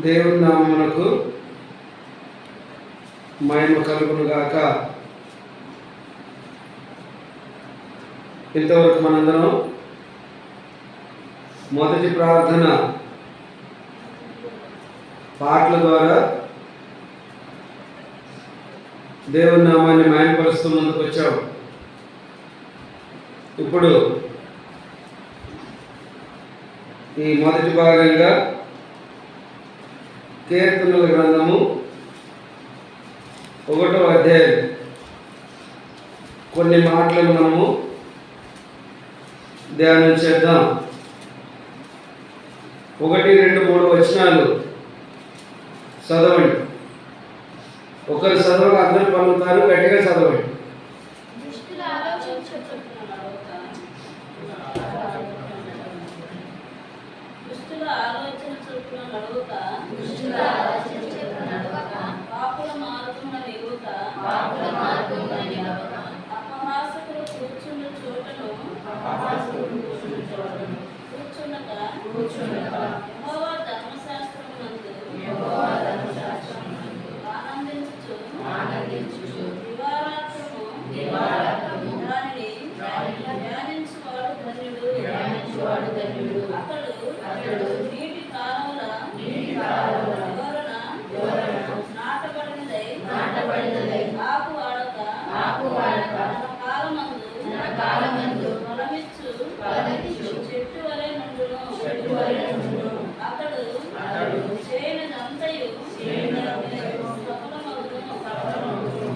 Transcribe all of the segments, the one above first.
దేవుని నామమునకు మహిమ కలుగును గాక. ఇంతవరకు మనందరం మొదటి ప్రార్థన పాటల ద్వారా దేవుని నామాన్ని మహిమపరుస్తూ ముందుకు వచ్చాం. ఇప్పుడు ఈ మొదటి భాగంగా కీర్తనల గ్రంథము 1వ అధ్యాయం కొన్ని మాటలను మనము ధ్యానం చేద్దాం. 1, 2, 3 వచనాలు చదవండి. ఒకరు చదవగా అందరూ పలుకుతారు. గట్టిగా చదవండి.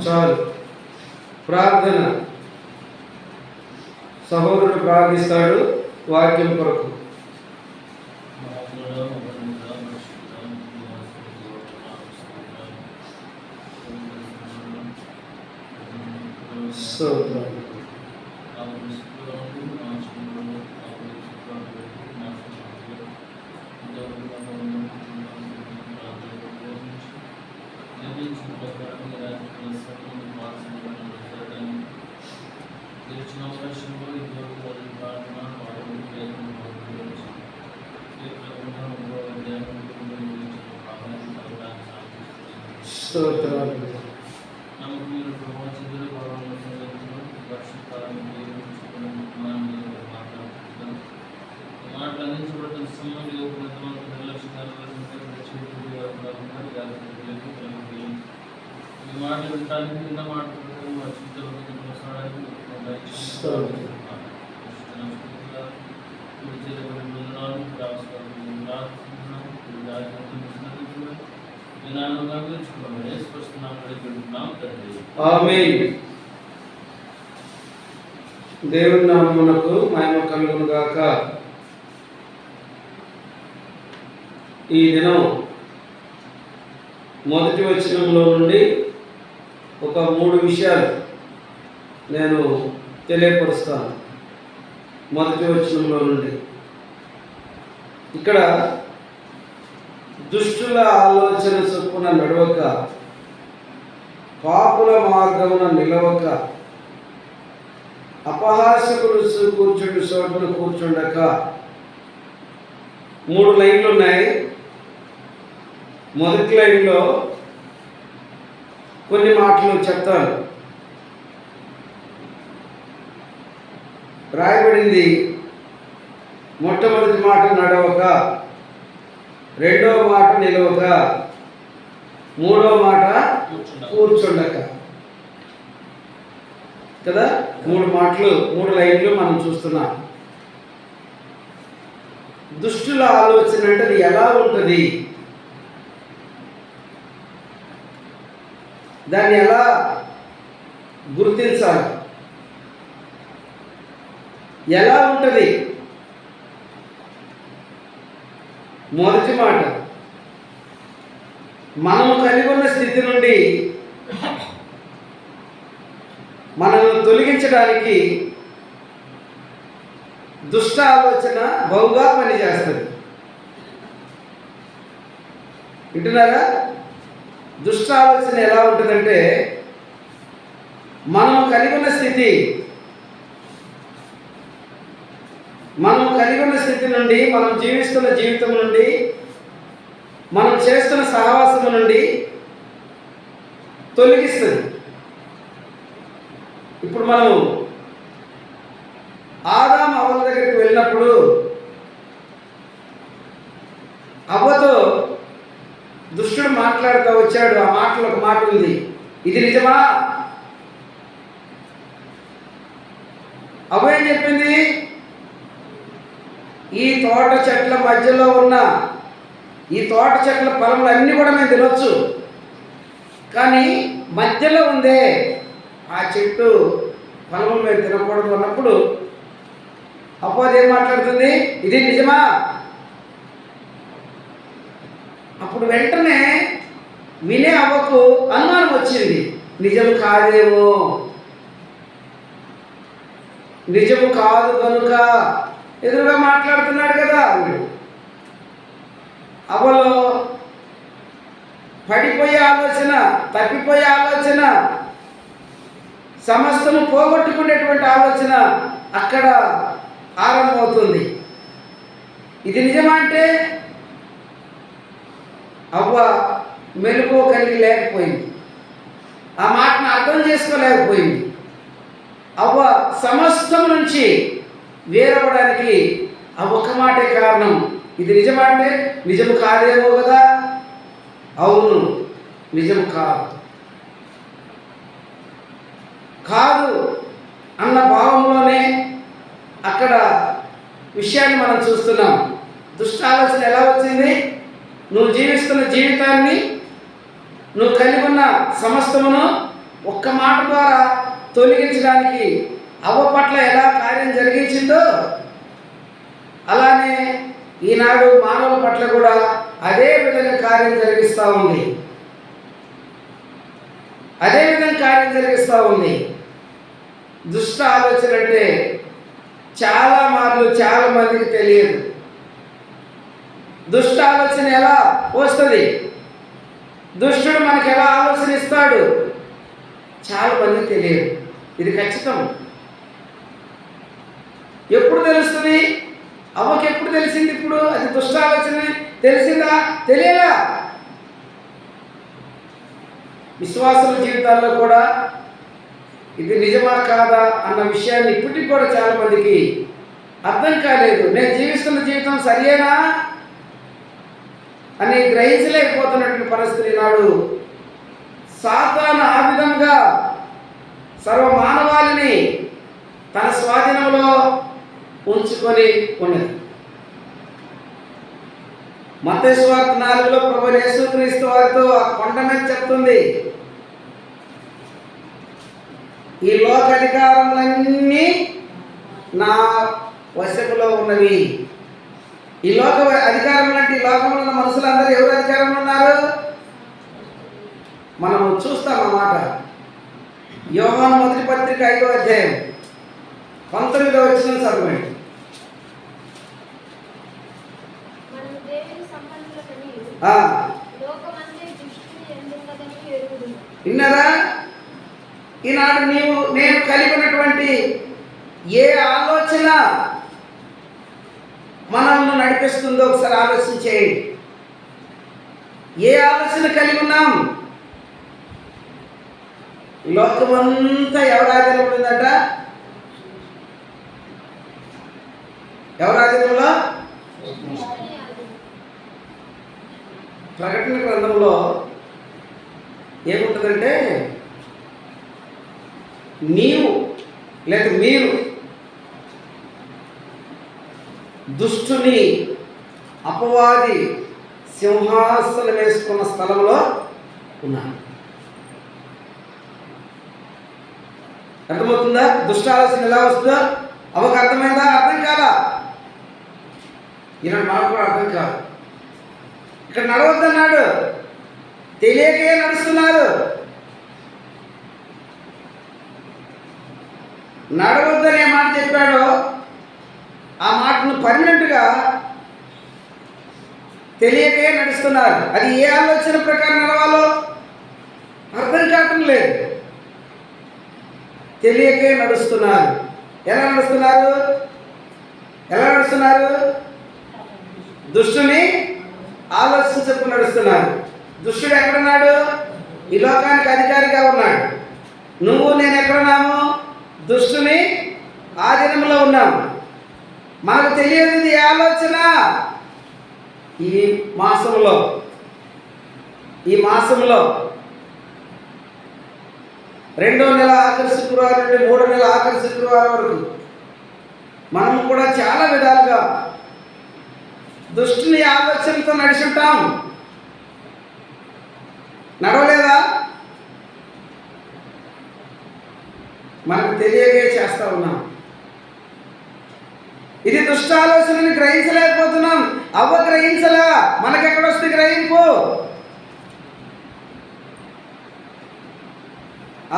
చాలు. ప్రార్థన. సహోదరుడు ప్రార్థిస్తాడు వాక్యం కొరకు. ఆమేన్. దేవుని నామమునకు మహిమ కలుగును గాక. ఈ దినం మొదటి వచనంలో నుండి ఒక 3 విషయాలు నేను తెలియపరుస్తాను. మొదటి వచనంలో నుండి ఇక్కడ దుష్టుల ఆలోచన చొప్పున నడవక, పాపుల మార్గమున నిలవక, అపహాసకులు కూర్చుండు చోటును కూర్చుండక. 3 లైన్లు ఉన్నాయి. మొదటి లైన్లో కొన్ని మాటలు చెప్తాను. రాయబడింది, మొట్టమొదటి మాట నడవక, రెండవ మాట నిలవక, మూడవ మాట కూర్చుండక. కదా, 3 మాటలు 3 లైన్లు మనం చూస్తున్నాం. దుష్టుల ఆలోచన అంటే అది ఎలా ఉంటుంది, దాన్ని ఎలా గుర్తించాలి, ఎలా ఉంటుంది? మొదటి మాట, మనము కలిగి ఉన్న స్థితి నుండి మనము తొలగించడానికి దుష్ట ఆలోచన బహుగా పనిచేస్తుంది. వింటున్నారా? దుష్ట ఆలోచన ఎలా ఉంటుందంటే, మనం కలిగి ఉన్న స్థితి మనం కలిగి ఉన్న స్థితి నుండి, మనం జీవిస్తున్న జీవితం నుండి మనం చేస్తున్న సహవాసము నుండి తొలగిస్తుంది. ఇప్పుడు మనం ఆదాము అవ్వల దగ్గరికి వెళ్ళినప్పుడు అవ్వతో దుష్టుడు మాట్లాడుతూ వచ్చాడు. ఆ మాటలో ఒక మాట ఉంది, ఇది నిజమా? అవ్వ ఏం చెప్పింది? ఈ తోట చెట్ల మధ్యలో ఉన్న ఈ తోట చెట్ల ఫలములు అన్నీ కూడా మేము తినొచ్చు, కానీ మధ్యలో ఉందే ఆ చెట్టు ఫలములు మేము తినకూడదు అన్నప్పుడు అవ్వ ఏం మాట్లాడుతుంది, ఇది నిజమా? అప్పుడు వెంటనే వినే అవ్వకు అనుమానం వచ్చింది, నిజం కాదేమో, నిజము కాదు కనుక ఎదురుగా మాట్లాడుతున్నాడు కదా. అవ్వలో పడిపోయే ఆలోచన, తప్పిపోయే ఆలోచన, సమస్తను పోగొట్టుకునేటువంటి ఆలోచన అక్కడ ఆరంభమవుతుంది. ఇది నిజమా అంటే అవ్వ మెలుగు కలిగి లేకపోయింది, ఆ మాటను అర్థం చేసుకోలేకపోయింది. అవ్వ సమస్తం నుంచి వేరవడానికి ఆ ఒక్క మాటే కారణం. ఇది నిజమా అంటే నిజము కాదేమో కదా. అవును, నిజం కాదు. కాదు అన్న భావంలోనే అక్కడ విషయాన్ని మనం చూస్తున్నాం. దుష్ట ఆలోచన ఎలా వచ్చింది? నువ్వు జీవిస్తున్న జీవితాన్ని, నువ్వు కలిగి ఉన్న సమస్తమును ఒక్క మాట ద్వారా తొలగించడానికి అవ్వ పట్ల ఎలా కార్యం జరిగించిందో అలానే ఈనాడు మానవుల పట్ల కూడా అదే విధంగా కార్యం జరిగిస్తూ ఉంది. అదే విధంగా కార్యం జరిగిస్తూ ఉంది. దుష్ట ఆలోచన అంటే చాలా మందికి తెలియదు. దుష్ట ఆలోచన ఎలా వస్తుంది, దుష్టుడు మనకు ఎలా ఆలోచన ఇస్తాడు, చాలా మందికి తెలియదు. ఇది ఖచ్చితం. ఎప్పుడు తెలుస్తుంది? అవ్వకి ఎప్పుడు తెలిసింది? ఇప్పుడు అది దుష్ట ఆలోచన తెలిసిందా? తెలియదా? విశ్వాసుల జీవితాల్లో కూడా ఇది నిజమా కాదా అన్న విషయాన్ని ఇప్పటికి కూడా చాలా మందికి అర్థం కాలేదు. నేను జీవిస్తున్న జీవితం సరియేనా అని గ్రహించలేకపోతున్నటువంటి పరిస్థితి నాడు సాతాను ఆ విధంగా సర్వమానవాళిని తన స్వాధీనంలో ఉంచుకొని ఉన్నది. మత్తయి సువార్త 4లో ప్రభువు యేసుక్రీస్తు వారితో ఆ కొండ మీద చెప్తుంది, ఈ లోక అధికారములన్నీ నా వశములో ఉన్నవి. ఈ లోక అధికారములు అంటే ఈ లోకంలో ఉన్న మనుషులందరూ ఎవరు అధికారంలో ఉన్నారు? మనం చూస్తాం అన్నమాట. యోహాను మొదటి పత్రిక 5వ అధ్యాయం 19వ వచనం చదవండి. విన్నారా? ఈనాడు నేను కలిగి ఉన్నటువంటి ఏ ఆలోచన మనల్ని నడిపిస్తుందో ఒకసారి ఆలోచన చేయండి. ఏ ఆలోచన కలిగి ఉన్నాం? లోకమంతా ఎవరి ఆధీనంలో ఉందంట? ఎవరి ఆధీనంలో? ప్రకటన గ్రంథంలో ఏముంటుందంటే, నీవు లేక మీరు దుష్టుని అపవాది సింహాసనం వేసుకున్న స్థలంలో ఉన్నారు. అర్థమవుతుందా? దుష్ట ఆలోచన ఎలా వస్తుందో అవకు అర్థమైందా? అర్థం కాదా? ఈనాడు మాకు కూడా అర్థం కాదు. ఇక్కడ నడవద్దన్నాడు, తెలియకే నడుస్తున్నారు. నడవద్దనే మాట చెప్పాడో ఆ మాటను పర్మనెంట్గా తెలియకే నడుస్తున్నారు. అది ఏ ఆలోచన ప్రకారం నడవాలో అర్థం కావటం లేదు. తెలియకే నడుస్తున్నారు. ఎలా నడుస్తున్నారు? ఎలా నడుస్తున్నారు? దుష్టుని ఆలోచన చెప్పు నడుస్తున్నారు. దుష్టుడు ఎక్కడున్నాడు? ఈ లోకానికి అధికారిగా ఉన్నాడు. నువ్వు నేను ఎక్కడున్నాము? దుష్టుని ఆధీనంలో ఉన్నాము. మనకు తెలియదు ఈ ఆలోచన. ఈ మాసంలో 2వ నెల ఆఖరి శుక్రవారం నుండి 3వ నెల ఆఖరి శుక్రవారం వరకు మనం కూడా చాలా విధాలుగా దుష్టుని ఆలోచనతో నడిచుంటాం. నడవలేదా? మనకు తెలియగే చేస్తూ ఉన్నాం. ఇది దుష్ట ఆలోచనని గ్రహించలేకపోతున్నాం. గ్రహించలా, మనకెక్కడొస్తుంది గ్రహింపు?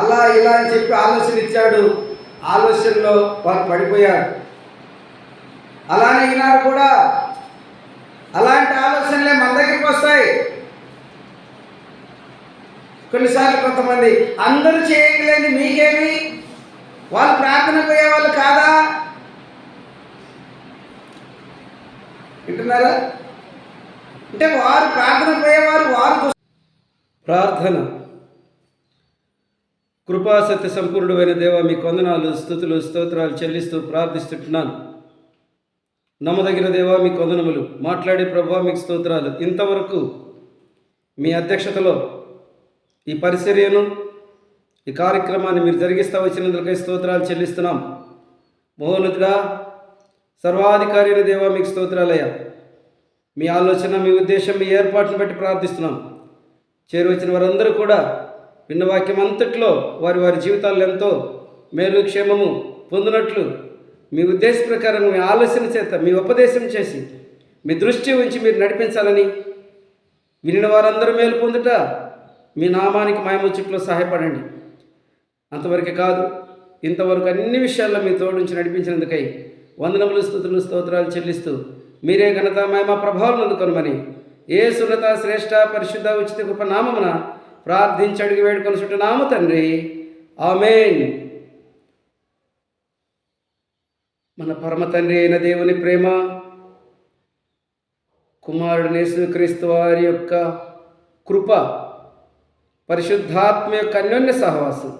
అలా ఇలా అని చెప్పి ఆలోచన ఇచ్చాడు. ఆలోచనలో వారు పడిపోయారు. అలానే ఈనాడు కూడా అలాంటి ఆలోచనలే మన దగ్గరికి వస్తాయి. కొన్నిసార్లు కొంతమంది అందరూ చేయగలేని మీకేమి, వాళ్ళు ప్రార్థన పోయేవాళ్ళు కాదా? వింటున్నారా? అంటే వారు ప్రార్థన పోయేవారు. ప్రార్థన. కృపాసత్య సంపూర్ణుడైన దేవ, మీకు వందనాలు, స్తుతులు, స్తోత్రాలు చెల్లిస్తూ ప్రార్థిస్తుంటున్నాను. నమ్మదగిన దేవా, మీకు వందనములు. మాట్లాడే ప్రభువా, మీకు స్తోత్రాలు. ఇంతవరకు మీ అధ్యక్షతలో ఈ పరిచర్యను, ఈ కార్యక్రమాన్ని మీరు జరిగిస్తూ వచ్చినందుకై స్తోత్రాలు చెల్లిస్తున్నాం. మహోన్నతుడా, సర్వాధికారి అయిన దేవా, మీకు స్తోత్రాలయ్యా. మీ ఆలోచన, మీ ఉద్దేశం, మీ ఏర్పాటును బట్టి ప్రార్థిస్తున్నాం. చేరువచ్చిన వారందరూ కూడా విన్న వాక్యం అంతట్లో వారి వారి జీవితాల్లో ఎంతో మేలు క్షేమము పొందినట్లు మీ ఉద్దేశ ప్రకారం, మీ ఆలోచన చేత, మీ ఉపదేశం చేసి, మీ దృష్టి ఉంచి మీరు నడిపించాలని, వినిన వారందరూ మేలు పొందుట మీ నామానికి మాయముచ్చుట్లో సహాయపడండి. అంతవరకే కాదు, ఇంతవరకు అన్ని విషయాల్లో మీ తోడుంచి నడిపించినందుకై వందనములు, స్తుతులు, స్తోత్రాలు చెల్లిస్తూ మీరే ఘనత, మహిమ, ప్రభావం అందుకొనమని యేసున్నత శ్రేష్ఠ పరిశుద్ధ ఉచిత కృప నామమున ప్రార్థించి అడిగి వేడుకొనుచున్నాము తండ్రి. ఆమేన్. మన పరమ తండ్రి అయిన దేవుని ప్రేమ, కుమారుడు యేసుక్రీస్తు వారి యొక్క కృప, పరిశుద్ధాత్మ యొక్క అన్యోన్య సహవాసం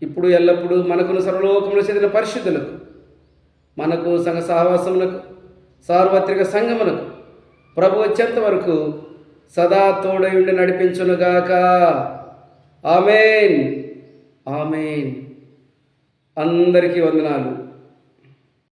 ఇప్పుడు ఎల్లప్పుడూ మనకును సర్వలోకములో చెందిన పరిశుద్ధులకు, మనకు సంఘ సహవాసములకు, సార్వత్రిక సంఘములకు ప్రభు వచ్చేంత వరకు సదా తోడై ఉండి నడిపించునుగాక. ఆమేన్. ఆమేన్. అందరికీ వందనాలు.